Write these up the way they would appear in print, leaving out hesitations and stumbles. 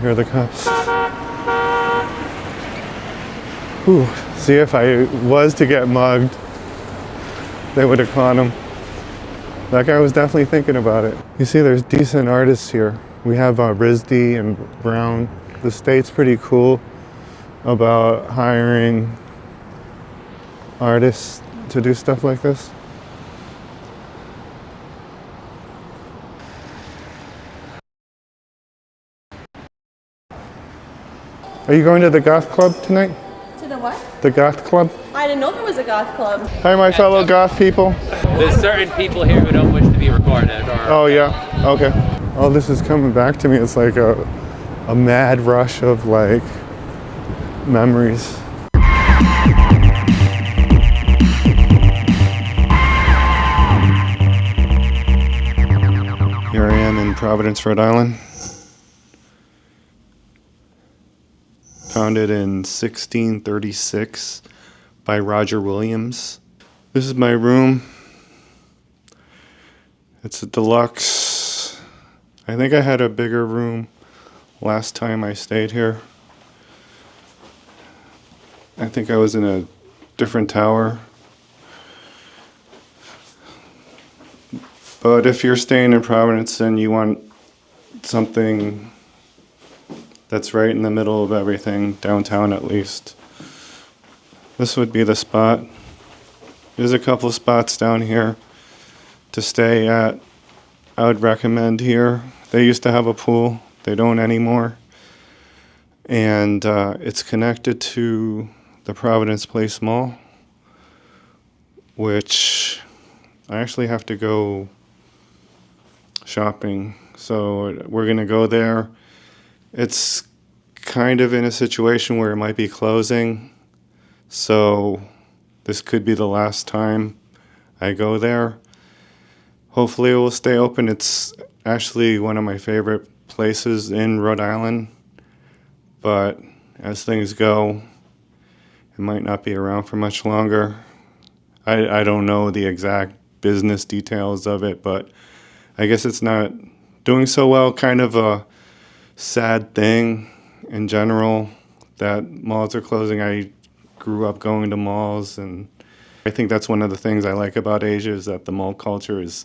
here are the cops. Whew. See, if I was to get mugged, they would have caught him. That guy was definitely thinking about it. You see, there's decent artists here. We have Rhode and Brown. The state's pretty cool about hiring artists to do stuff like this. Are you going to the Goth Club tonight? To the what? The Goth Club? I didn't know there was a goth club. Hi, my fellow Goth people. There's certain people here who don't wish to be recorded. Oh, yeah. Okay. Oh, this is coming back to me. It's like a mad rush of like memories. Here I am in Providence, Rhode Island. Founded in 1636 by Roger Williams. This is my room. It's a deluxe. I think I had a bigger room last time I stayed here. I think I was in a different tower. But if you're staying in Providence and you want something that's right in the middle of everything, downtown at least, this would be the spot. There's a couple spots down here to stay at. I would recommend here. They used to have a pool. They don't anymore. And it's connected to the Providence Place Mall, which I actually have to go shopping. So we're going to go there. It's kind of in a situation where it might be closing. So this could be the last time I go there. Hopefully it will stay open. It's actually one of my favorite places in Rhode Island. But as things go, it might not be around for much longer. I don't know the exact business details of it, but I guess it's not doing so well. Kind of a sad thing in general that malls are closing. I grew up going to malls, and I think that's one of the things I like about Asia is that the mall culture is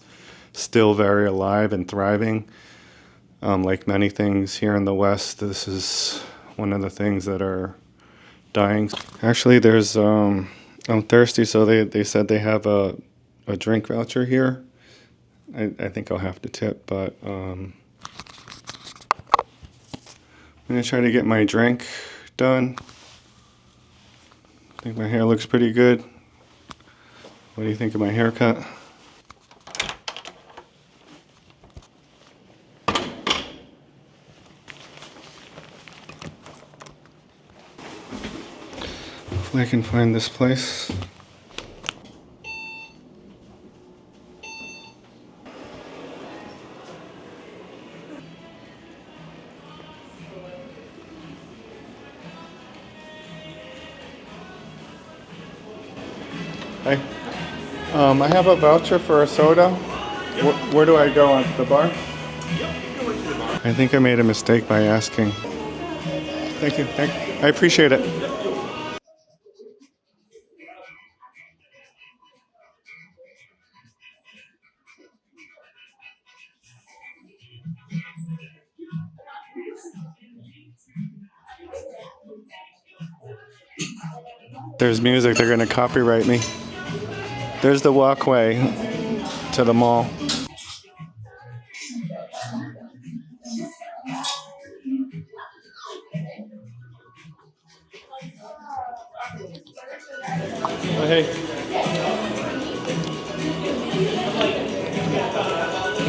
still very alive and thriving. Like many things here in the West, this is one of the things that are dying. Actually, there's I'm thirsty, so they said they have a drink voucher here. I think I'll have to tip, but I'm gonna try to get my drink done. I think my hair looks pretty good. What do you think of my haircut? Hopefully I can find this place. Hi. I have a voucher for a soda. Where do I go, on the bar? I think I made a mistake by asking. Thank you. I appreciate it. There's music. They're going to copyright me. There's the walkway to the mall. Oh, hey.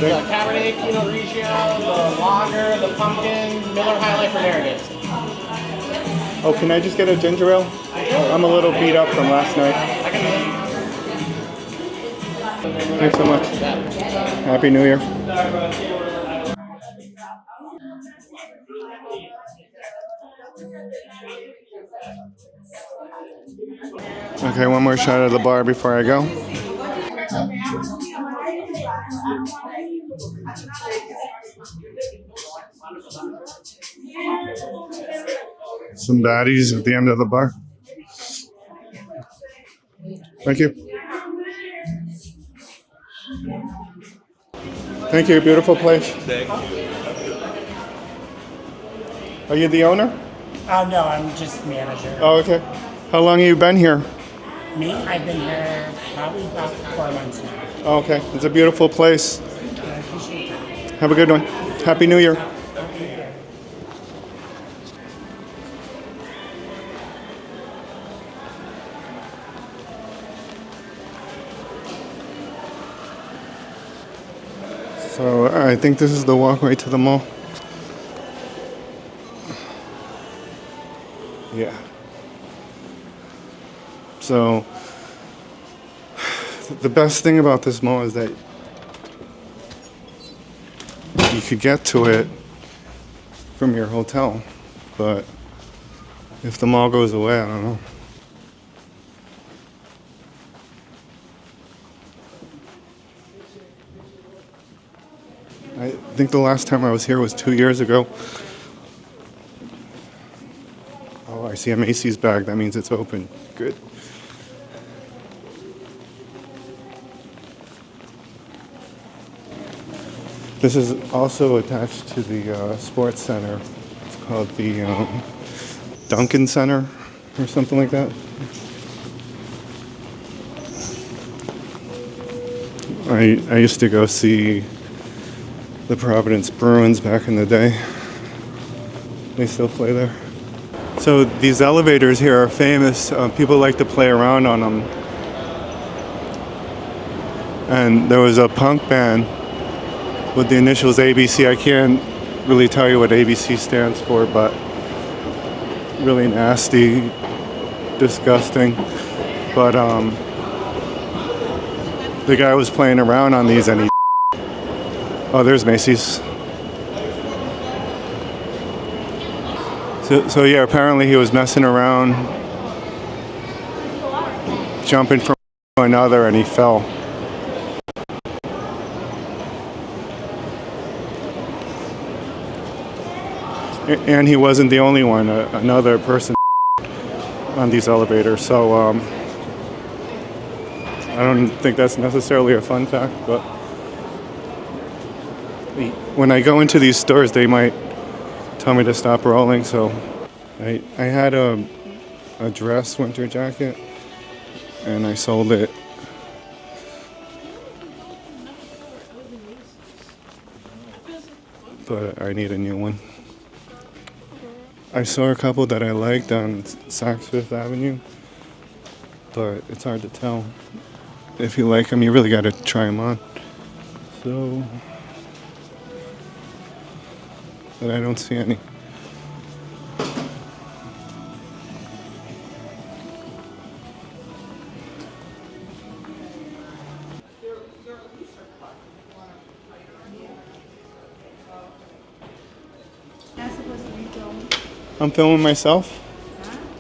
The Cabernet, Pinot Grigio, the Lager, the Pumpkin, Miller High Life, and Arrogance. Oh, can I just get a ginger ale? I'm a little beat up from last night. Thanks so much. Happy New Year. Okay, one more shot of the bar before I go. Some baddies at the end of the bar. Thank you. Thank you. Beautiful place. Are you the owner? No, I'm just manager. Oh, okay. How long have you been here? Me, I've been here probably about 4 months now. Oh, okay. It's a beautiful place. I appreciate that. Have a good one. Happy New Year. So I think this is the walkway to the mall. Yeah. So the best thing about this mall is that you could get to it from your hotel, but if the mall goes away, I don't know. I think the last time I was here was 2 years ago. Oh, I see a Macy's bag. That means it's open. Good. This is also attached to the sports center. It's called the Duncan Center or something like that. I used to go see the Providence Bruins back in the day. They still play there. So these elevators here are famous. People like to play around on them. And there was a punk band with the initials ABC. I can't really tell you what ABC stands for, but really nasty, disgusting. But the guy was playing around on these and he... Oh, there's Macy's. So yeah, apparently he was messing around, jumping from another, and he fell. And he wasn't the only one. Another person on these elevators. So I don't think that's necessarily a fun fact, but when I go into these stores, they might tell me to stop rolling. So I had a dress winter jacket and I sold it. But I need a new one. I saw a couple that I liked on Saks Fifth Avenue, but it's hard to tell. If you like them, you really got to try them on. So, but I don't see any. I'm filming myself.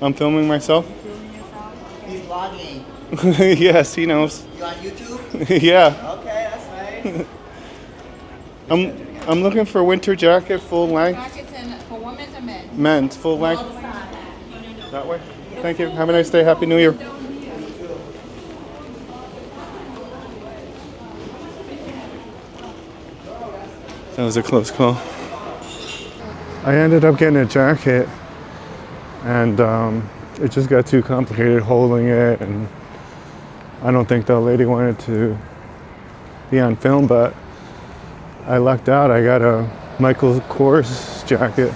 I'm filming myself. He's vlogging. Yes, he knows. You on YouTube? Yeah. Okay, that's nice. I'm looking for a winter jacket, full length. Jackets for women and men. Men's, full length. That way. Thank you. Have a nice day. Happy New Year. That was a close call. I ended up getting a jacket, and it just got too complicated holding it, and I don't think the lady wanted to be on film, but I lucked out. I got a Michael Kors jacket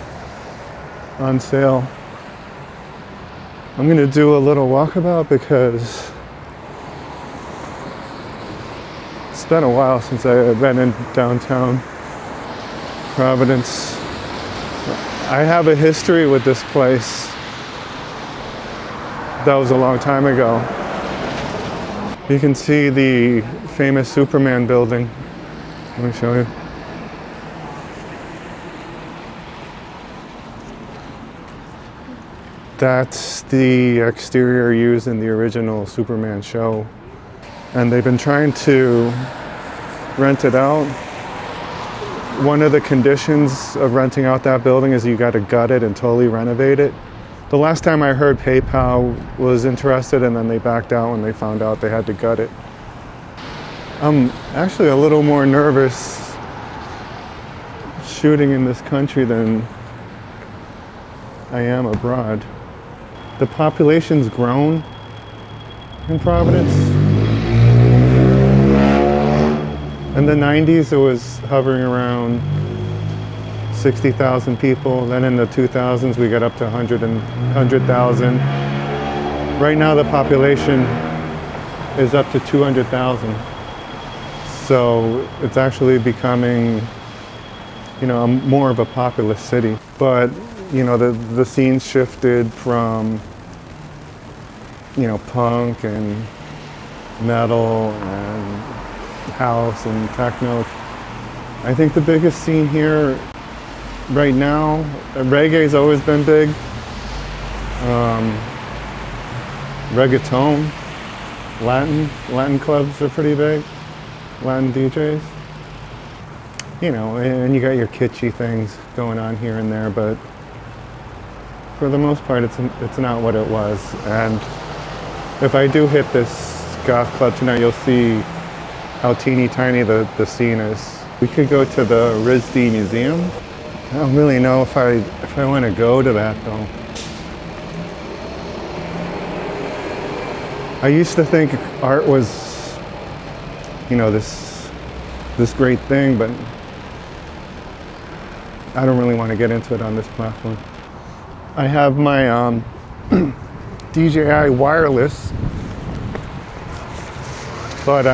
on sale. I'm gonna do a little walkabout because it's been a while since I've been in downtown Providence. I have a history with this place. That was a long time ago. You can see the famous Superman building. Let me show you. That's the exterior used in the original Superman show. And they've been trying to rent it out. One of the conditions of renting out that building is you got to gut it and totally renovate it The last time I heard, PayPal was interested, and then they backed out when they found out they had to gut it. I'm actually a little more nervous shooting in this country than I am abroad. The population's grown in Providence. In the 90s, it was hovering around 60,000 people. Then in the 2000s, we got up to 100,000. Right now, the population is up to 200,000. So it's actually becoming, more of a populous city. But, the scene's shifted from, punk and metal and house and techno. I think the biggest scene here right now, reggae's always been big. Reggaeton, Latin clubs are pretty big. Latin DJs. And you got your kitschy things going on here and there, but for the most part, it's not what it was. And if I do hit this goth club tonight, you'll see how teeny tiny the scene is. We could go to the Rhodes Museum. I don't really know if I want to go to that though. I used to think art was, this great thing, but I don't really want to get into it on this platform. I have my DJI wireless, but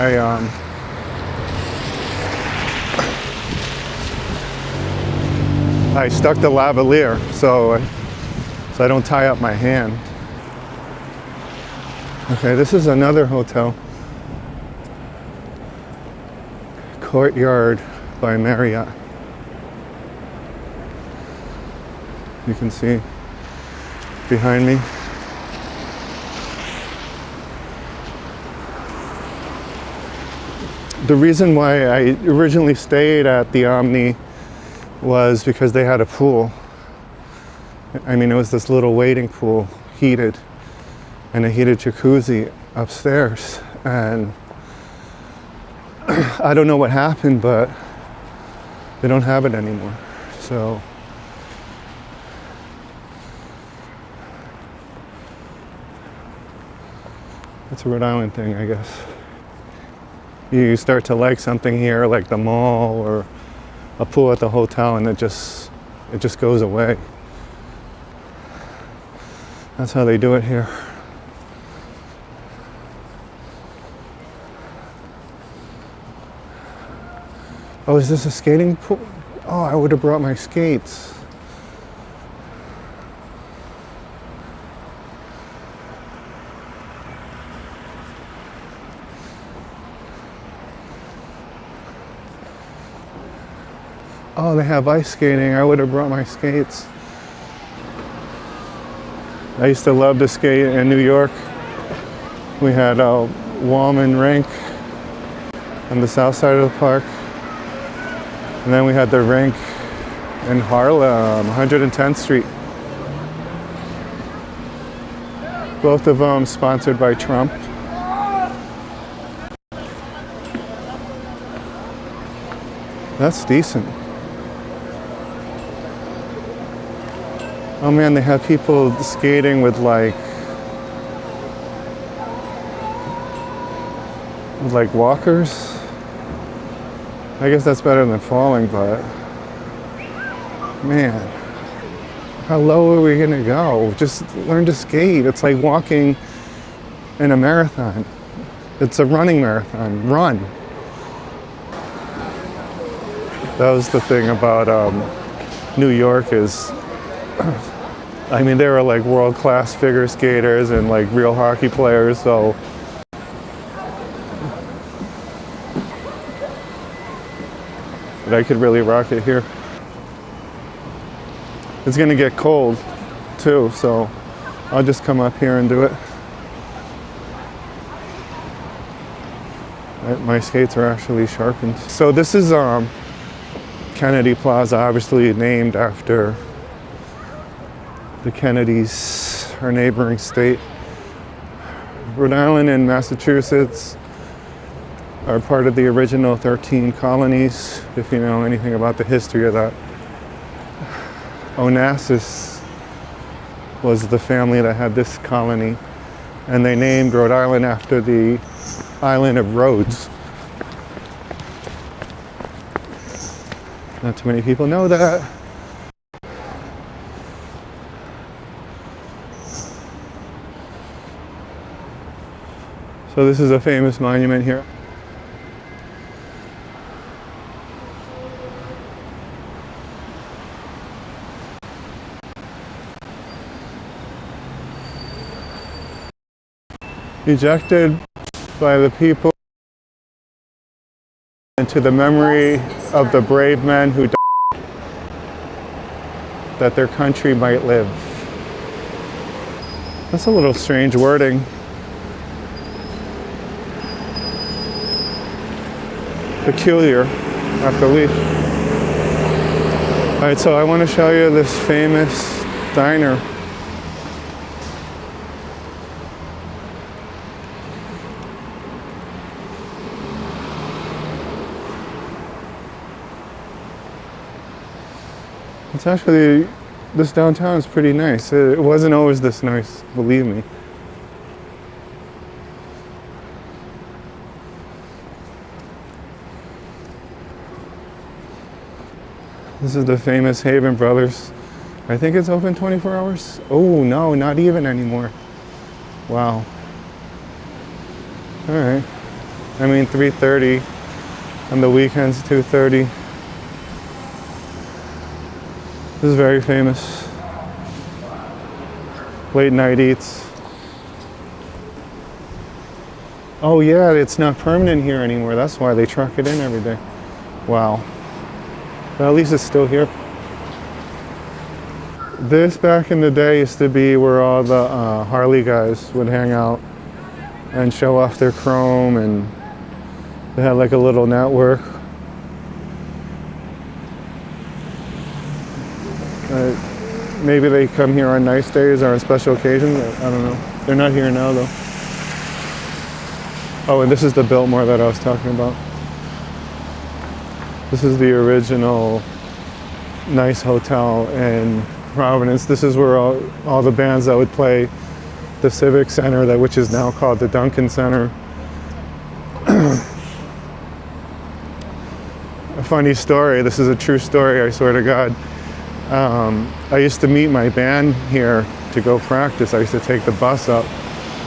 I stuck the lavalier so I don't tie up my hand. Okay, this is another hotel. Courtyard by Marriott. You can see behind me. The reason why I originally stayed at the Omni was because they had a pool. I mean, it was this little waiting pool, heated, and a heated jacuzzi upstairs. And I don't know what happened, but they don't have it anymore. So it's a Rhode Island thing, I guess. You start to like something here, like the mall or a pool at the hotel, and it just goes away. That's how they do it here. Oh, is this a skating pool? Oh, I would have brought my skates. Oh, they have ice skating. I would have brought my skates. I used to love to skate in New York. We had a Wallman rink on the south side of the park. And then we had the rink in Harlem, 110th Street. Both of them sponsored by Trump. That's decent. Oh man, they have people skating with like walkers. I guess that's better than falling, but man, how low are we gonna go? Just learn to skate. It's like walking in a marathon. It's a running marathon. Run. That was the thing about New York is, I mean, they were like world-class figure skaters and like real hockey players, so but I could really rock it here. It's gonna get cold too, so I'll just come up here and do it. My skates are actually sharpened. So this is Kennedy Plaza, obviously named after the Kennedys, our neighboring state. Rhode Island and Massachusetts are part of the original 13 colonies, if you know anything about the history of that. Onassis was the family that had this colony, and they named Rhode Island after the island of Rhodes. Not too many people know that. So this is a famous monument here. Ejected by the people and to the memory of the brave men who died that their country might live. That's a little strange wording. Peculiar, at the least. Alright, so I want to show you this famous diner. It's actually, this downtown is pretty nice. It wasn't always this nice, believe me. This is the famous Haven Brothers. I think it's open 24 hours. Oh no, not even anymore. Wow. All right. I mean 3:30. On the weekends 2:30. This is very famous. Late night eats. Oh yeah, it's not permanent here anymore. That's why they truck it in every day. Wow. But at least it's still here. This back in the day used to be where all the Harley guys would hang out and show off their chrome, and they had like a little network. Maybe they come here on nice days or on special occasions. I don't know. They're not here now though. Oh, and this is the Biltmore that I was talking about. This is the original nice hotel in Providence. This is where all the bands that would play the Civic Center, which is now called the Duncan Center. A funny story, this is a true story, I swear to God. I used to meet my band here to go practice. I used to take the bus up.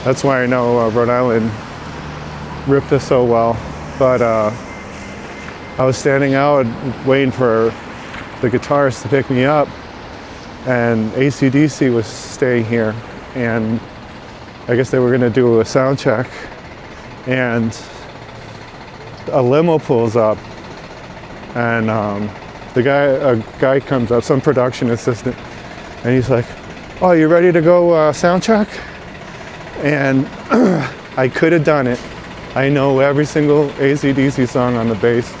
That's why I know Rhode Island ripped us so well. But I was standing out waiting for the guitarist to pick me up, and AC/DC was staying here, and I guess they were going to do a sound check, and a limo pulls up, and a guy comes up, some production assistant, and he's like, "Oh, you ready to go sound check?" And I could have done it. I know every single AC/DC song on the bass,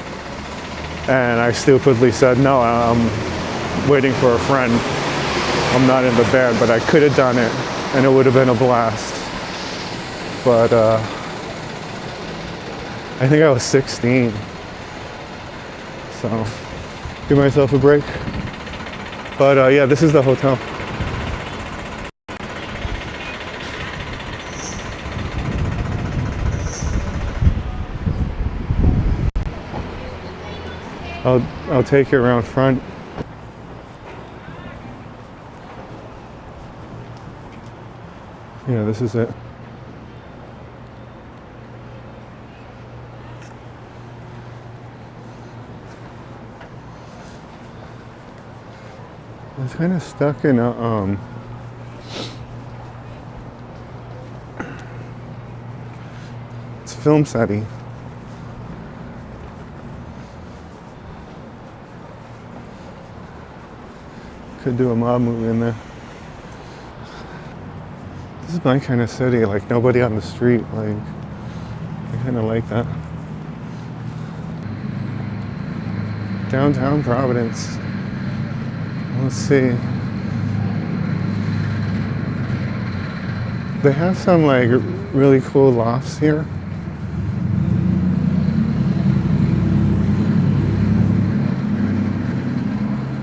and I stupidly said, "No, I'm waiting for a friend. I'm not in the band," but I could have done it, and it would have been a blast. But I think I was 16, so give myself a break. But yeah, this is the hotel. I'll take you around front. Yeah, this is it. I was kind of stuck in a it's film setting. Could do a mob movie in there. This is my kind of city, like nobody on the street. Like, I kind of like that. Downtown Providence. Let's see. They have some like really cool lofts here.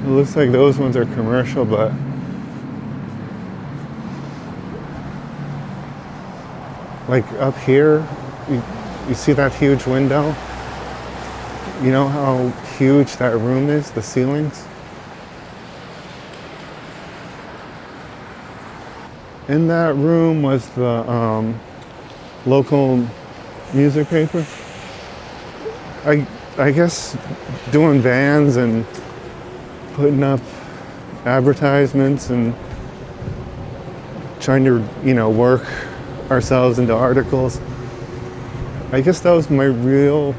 It looks like those ones are commercial, but like up here, you see that huge window? You know how huge that room is, the ceilings? In that room was the local music paper. I guess doing vans and putting up advertisements and trying to, work ourselves into articles. I guess that was my real,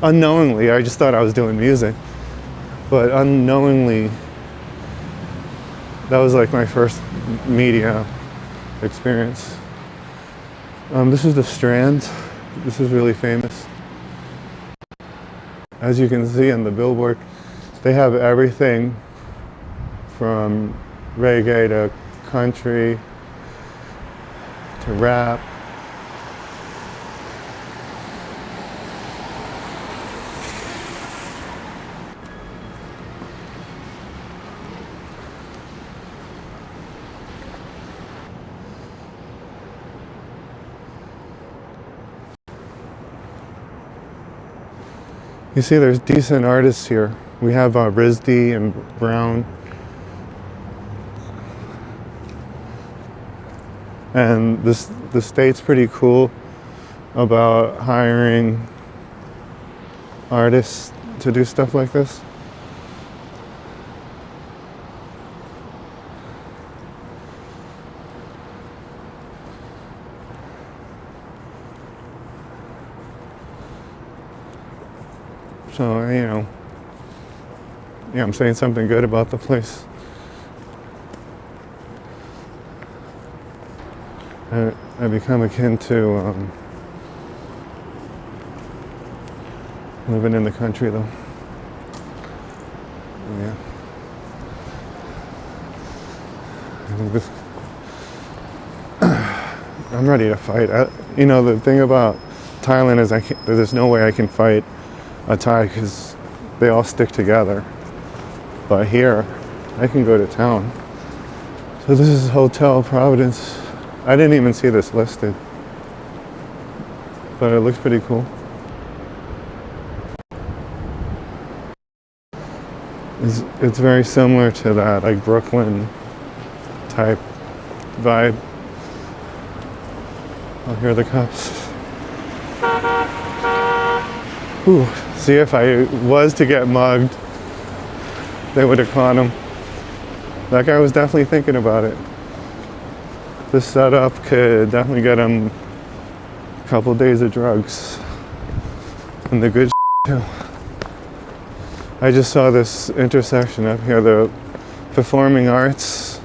unknowingly, I just thought I was doing music, but unknowingly, that was like my first media experience. This is the Strand. This is really famous. As you can see on the billboard, they have everything from reggae to country to rap. You see, there's decent artists here. We have Rhode and Brown. And the state's pretty cool about hiring artists to do stuff like this. So, I'm saying something good about the place. I become akin to living in the country, though. Yeah. I think this. I'm ready to fight. The thing about Thailand is there's no way I can fight a Thai because they all stick together. But here, I can go to town. So this is Hotel Providence. I didn't even see this listed, but it looks pretty cool. It's very similar to that like Brooklyn type vibe. I'll hear the cops. Ooh, see, if I was to get mugged, they would have caught him. That guy was definitely thinking about it. This setup could definitely get him a couple days of drugs. And the good too. I just saw this intersection up here, the performing arts.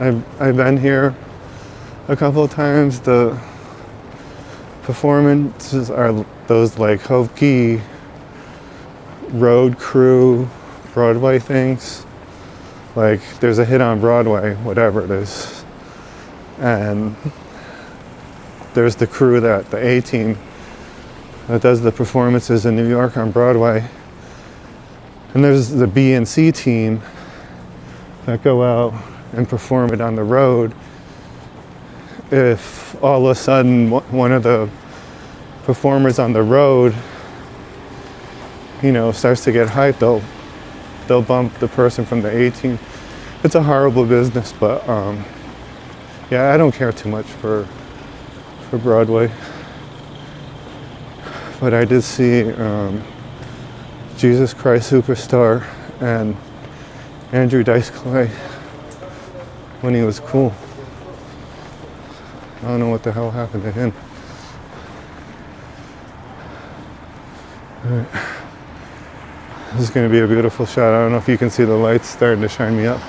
I've been here a couple of times. The performances are those like hokey road crew Broadway things. Like there's a hit on Broadway, whatever it is. And there's the crew, the A-team that does the performances in New York on Broadway. And there's the B and C team that go out and perform it on the road. If all of a sudden one of the performers on the road, starts to get hyped, they'll bump the person from the A-team. It's a horrible business, but yeah, I don't care too much for Broadway. But I did see Jesus Christ Superstar and Andrew Dice Clay when he was cool. I don't know what the hell happened to him. All right. This is going to be a beautiful shot. I don't know if you can see the lights starting to shine me up.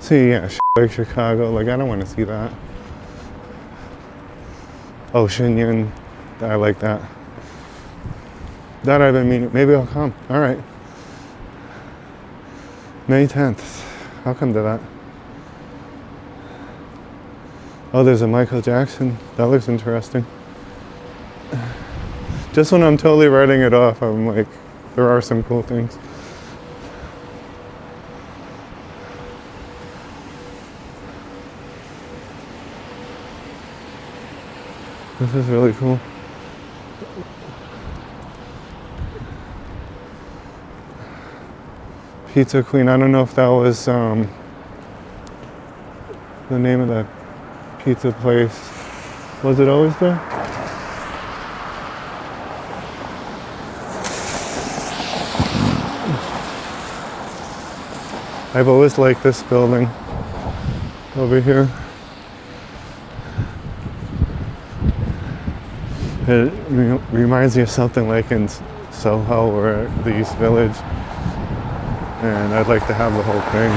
See, yeah, like Chicago, like I don't want to see that. Ocean Union, I like that. That I've been meaning, maybe I'll come. All right. May 10th, I'll come to that. Oh, there's a Michael Jackson, that looks interesting. Just when I'm totally writing it off, I'm like, there are some cool things. This is really cool. Pizza Queen, I don't know if that was the name of that pizza place. Was it always there? I've always liked this building over here. It reminds me of something like in Soho or the East Village. And I'd like to have the whole thing.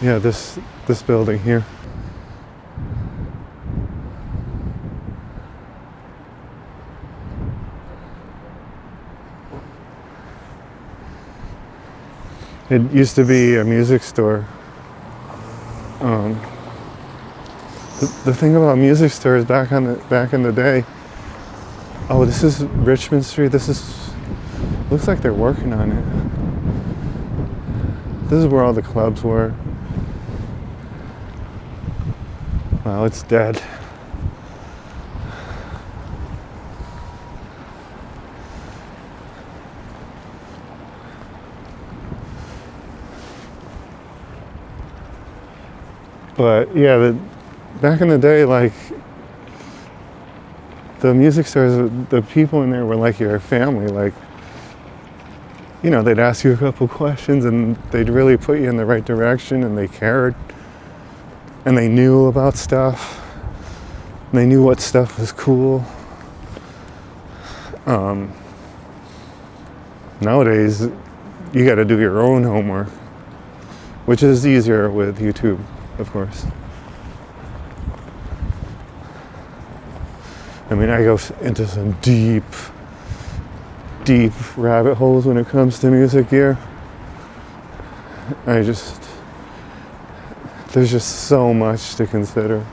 Yeah, this building here. It used to be a music store. The thing about music stores back in the day. Oh, this is Richmond Street. Looks like they're working on it. This is where all the clubs were. Wow, it's dead. But yeah, back in the day, like the music stores, the people in there were like your family. Like, you know, they'd ask you a couple questions and they'd really put you in the right direction, and they cared. And they knew about stuff. And they knew what stuff was cool. Nowadays, you got to do your own homework, which is easier with YouTube, of course. I mean, I go into some deep rabbit holes when it comes to music gear. There's just so much to consider.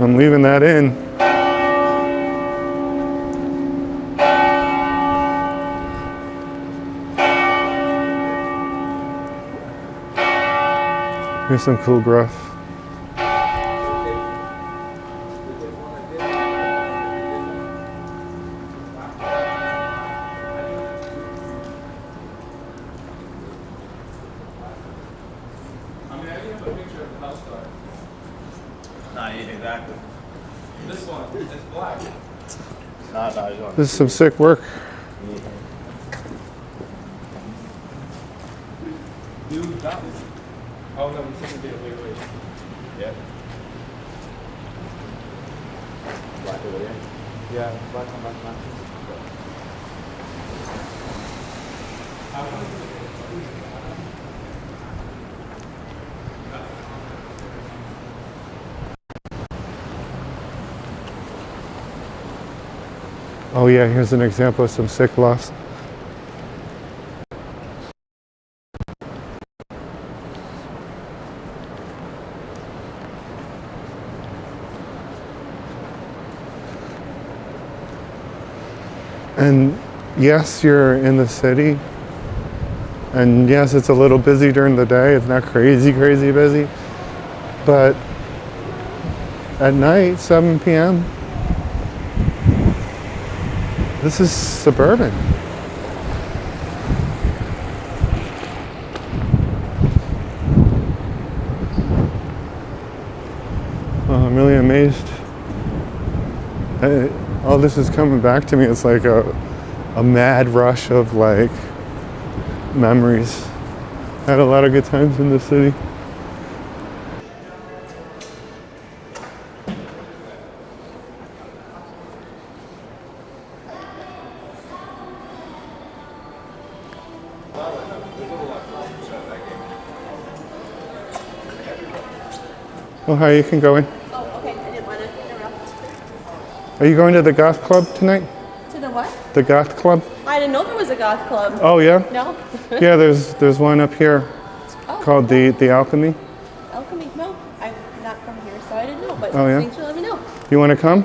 I'm leaving that in. Here's some cool gruff. Exactly. This one is black. This is some sick work. Dude, that was. Oh no, we didn't get it. Wait. Yeah. Black over there. Yeah, black. Oh yeah, here's an example of some sick lofts. And yes, you're in the city. And yes, it's a little busy during the day. It's not crazy busy. But at night, 7 p.m., This is suburban. Oh, I'm really amazed. All this is coming back to me. It's like a mad rush of like memories. Had a lot of good times in the city. Oh, hi, you can go in. Oh, okay. I didn't want to interrupt. Are you going to the Goth Club tonight? To the what? The Goth Club? I didn't know there was a goth club. Oh, yeah? No? Yeah, there's one up here called the Alchemy. Alchemy? No. I'm not from here, so I didn't know. But Oh, yeah? thanks for letting me know. You want to come?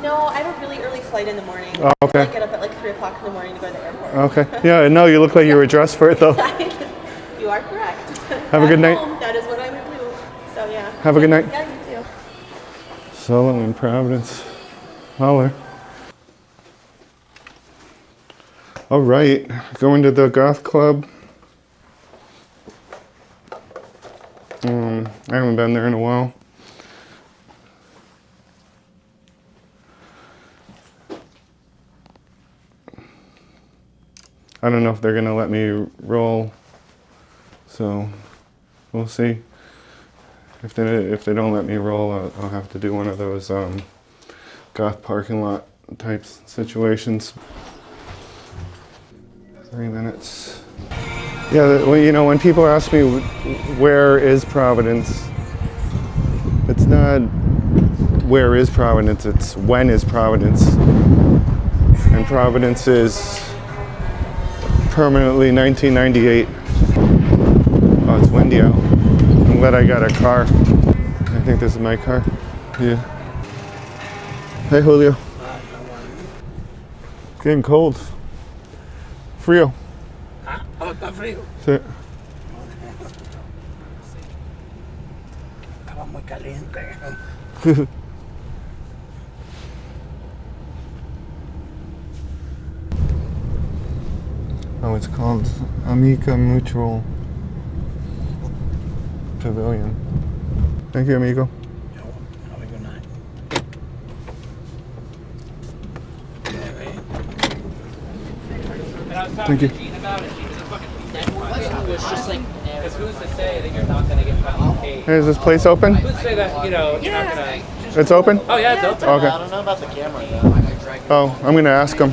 No, I have a really early flight in the morning. Oh, okay. I get up at like 3 o'clock in the morning to go to the airport. Okay. Yeah, no, you look like you were dressed for it, though. You are correct. Have a good night. Home, that is what I would do. So, yeah. Have a good night. Yeah, you too. Solo in Providence. Holler. All right, going to the Goth Club. I haven't been there in a while. I don't know if they're gonna let me roll, so we'll see. If they don't let me roll, I'll have to do one of those goth parking lot type situations. 3 minutes. Yeah, well, you know, when people ask me where is Providence, it's not where is Providence, it's when is Providence. And Providence is permanently 1998. Oh, it's windy out. I'm glad I got a car. I think this is my car. Yeah. Hey, Julio. Getting cold. Frío. Oh, está frío. Sí. Estaba muy caliente. Oh, it's called Amica Mutual Pavilion. Thank you, amigo. Have a good night. And I was Thank talking you. to Gene about it. Gene is a fucking network. It's just like, because who's to say that you're not going to get fucking paid? Hey, is this place open? Who's to say that, you know, you're not going to... It's open? Oh, yeah, it's open. Okay. I don't know about the camera though. Oh, I'm gonna ask them.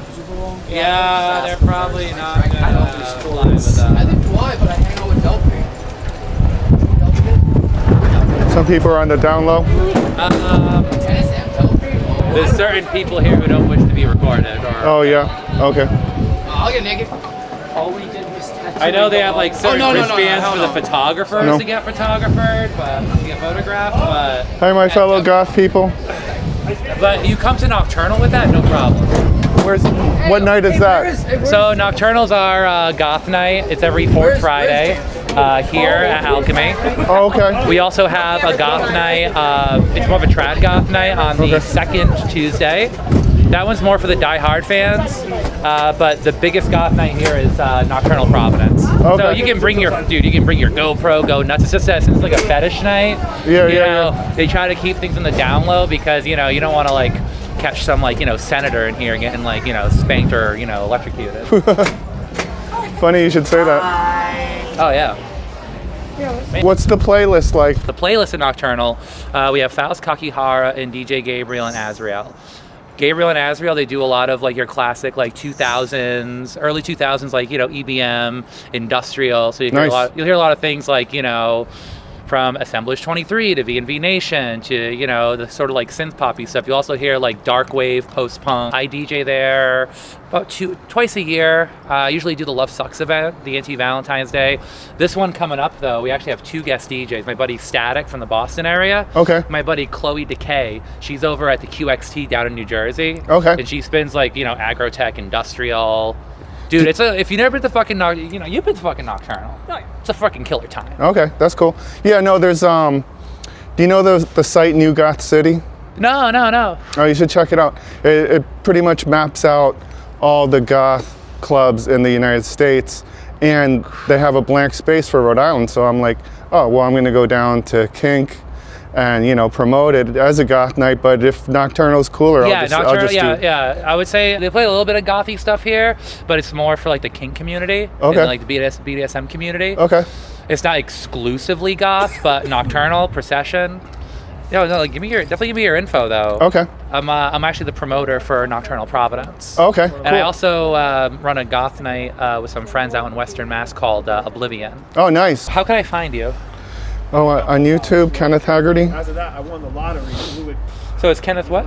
Yeah, they're probably not going to fly with I us. think why, but I hang out with Delphi. Some people are on the down low. Tennis and Delphi? There's certain people here who don't wish to be recorded. Or, Oh, yeah. Okay. I'll get naked. All we did was tattoo. I know they have like certain no, wristbands hell for no. the photographers No. to get photographed, to get photographed, Hi, my fellow goth people. but you come to Nocturnal with that, no problem. What night is that? So Nocturnals are Goth night. It's every fourth Friday here at Alchemy. Oh, okay. We also have a Goth night. It's more of a trad Goth night on the second Tuesday. That one's more for the die-hard fans, but the biggest Goth night here is Nocturnal Providence. So Okay. you can bring your GoPro, go nuts. It's just that since it's like a fetish night. Yeah, you yeah, know, they try to keep things on the down low because you know you don't want to like catch some like senator in here getting like spanked or electrocuted. Funny you should say that. Oh yeah. What's the playlist like? The playlist in Nocturnal, we have Faust Kakihara and DJ Gabriel and Azrael. Gabriel and Azrael, they do a lot of like your classic like 2000s, early 2000s like EBM, industrial. So you hear Nice. you'll hear a lot of things like from Assemblage 23 to V&V Nation to the sort of like synth poppy stuff. You also hear like dark wave, post punk. I DJ there about twice a year. Usually do the Love Sucks event, the anti-Valentine's Day. This one coming up though, we actually have 2 guest DJs. My buddy Static from the Boston area. Okay. My buddy Chloe Decay. She's over at the QXT down in New Jersey. Okay. And she spins like agrotech, industrial. Dude, if you've never been to fucking you've been to fucking Nocturnal. It's a fucking killer time. Okay, that's cool. Yeah, no, there's do you know the site New Goth City? No, no, no. Oh, you should check it out. It pretty much maps out all the goth clubs in the United States, and they have a blank space for Rhode Island. So I'm like, oh, well, I'm going to go down to Kink and, you know, promote it as a goth night. But if Nocturnal's cooler, Yeah, I'll just do. yeah. I would say they play a little bit of gothy stuff here, but it's more for like the kink community, Okay. and like the BDSM community. Okay. It's not exclusively goth, but Nocturnal, Procession. No, like definitely give me your info though. Okay. I'm actually the promoter for Nocturnal Providence. Okay. And I also run a goth night with some friends out in Western Mass called Oblivion. Oh, nice. How can I find you? Oh, on YouTube, Kenneth Haggerty. As of that, I won the lottery. Who would So it's Kenneth what?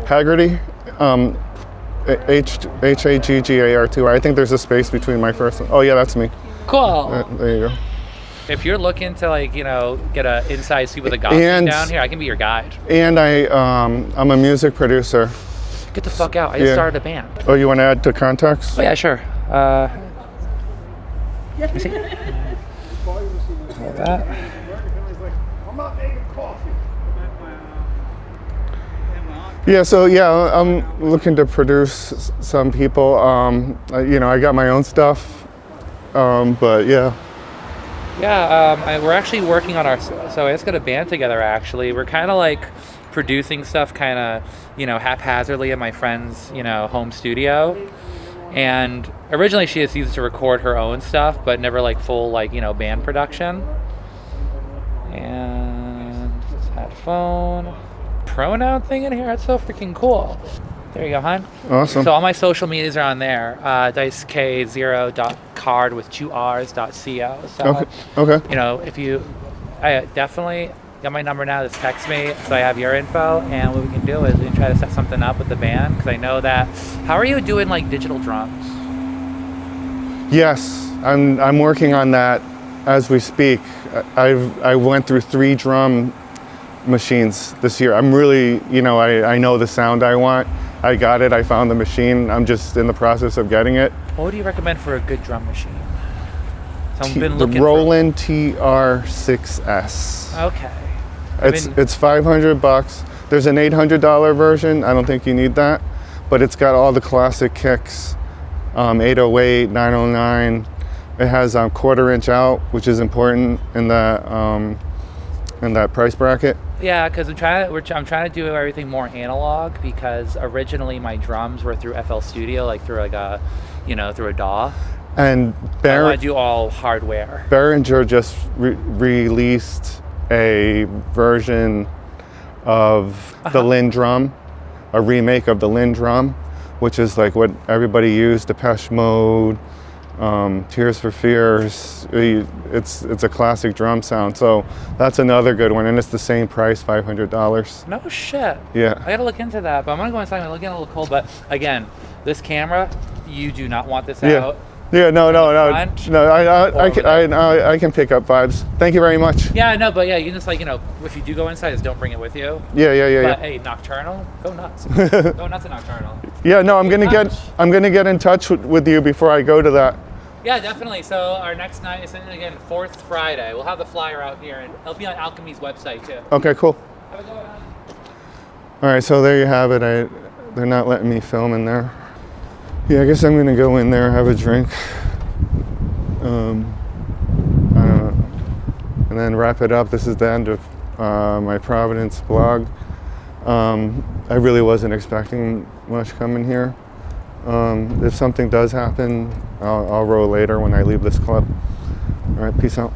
Haggerty. Haggar2. I think there's a space between my first. Oh yeah, that's me. Cool. There you go. If you're looking to like, you know, get an inside scoop of the goth And- scene down here, I can be your guide. And I'm a music producer. Get the fuck out. I just Yeah. started a band. Oh, you want to add to contacts? Oh yeah, sure. Let me see. Hold that. I'm not making coffee. Yeah, so yeah, I'm looking to produce some people. You know, I got my own stuff, but yeah. Yeah, we're actually working on our. So I just got a band together. Actually, we're kind of like producing stuff, kind of, you know, haphazardly in my friend's, you know, home studio. And originally she just used it to record her own stuff, but never like full like, you know, band production. And headphone pronoun thing in here. That's so freaking cool. There you go, hon. Awesome. So all my social medias are on there. DiceK0.card with 2 R's.co. So, Okay. you know, if you, I definitely got my number now. Just text me so I have your info. And what we can do is we can try to set something up with the band, because I know that. How are you doing like digital drums? Yes, I'm working on that as we speak. I went through 3 drum machines this year. I'm really, you know, I know the sound I want. I got it. I found the machine. I'm just in the process of getting it. What would you recommend for a good drum machine? So I've been The looking Roland TR6S. Okay. It's $500. There's an $800 version. I don't think you need that, but it's got all the classic kicks, 808, 909. It has 1/4 inch out, which is important in that price bracket. Yeah, because I'm trying to do everything more analog, because originally my drums were through FL Studio, like through like a, you know, through a DAW. And I want to do all hardware. Behringer just released a version of the Lynn drum, a remake of the Lynn drum, which is like what everybody used, Depeche Mode, Tears for Fears. It's a classic drum sound, so that's another good one, and it's the same price, $500. No shit. Yeah. I gotta look into that, but I'm gonna go inside and look a little cold. But again, this camera, you do not want this Yeah. out. Yeah, no. front I can pick up vibes. Thank you very much. Yeah, no, but yeah, you can just like, you know, if you do go inside, just don't bring it with you. Yeah. But hey, Nocturnal, go nuts. Go nuts at Nocturnal. Yeah, no, I'm gonna get in touch with you before I go to that. Yeah, definitely. So our next night is again 4th Friday. We'll have the flyer out here, and it'll be on Alchemy's website too. Okay, cool. Have a good one. All right, so there you have it. They're not letting me film in there. Yeah, I guess I'm gonna go in there, have a drink, I don't know, and then wrap it up. This is the end of my Providence blog. I really wasn't expecting much coming here. If something does happen, I'll roll later when I leave this club. All right, peace out.